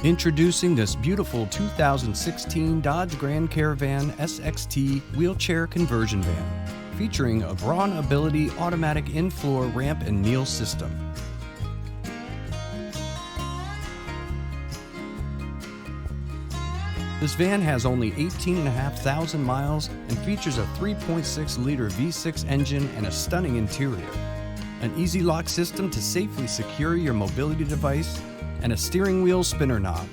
Introducing this beautiful 2016 Dodge Grand Caravan SXT wheelchair conversion van, featuring a BraunAbility automatic in-floor ramp and kneel system. This van has only 18,500 miles and features a 3.6-liter V6 engine and a stunning interior, an easy lock system to safely secure your mobility device, and a steering wheel spinner knob.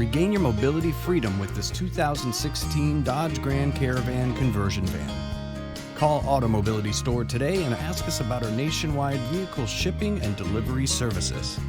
Regain your mobility freedom with this 2016 Dodge Grand Caravan conversion van. Call AutoMobility store today and ask us about our nationwide vehicle shipping and delivery services.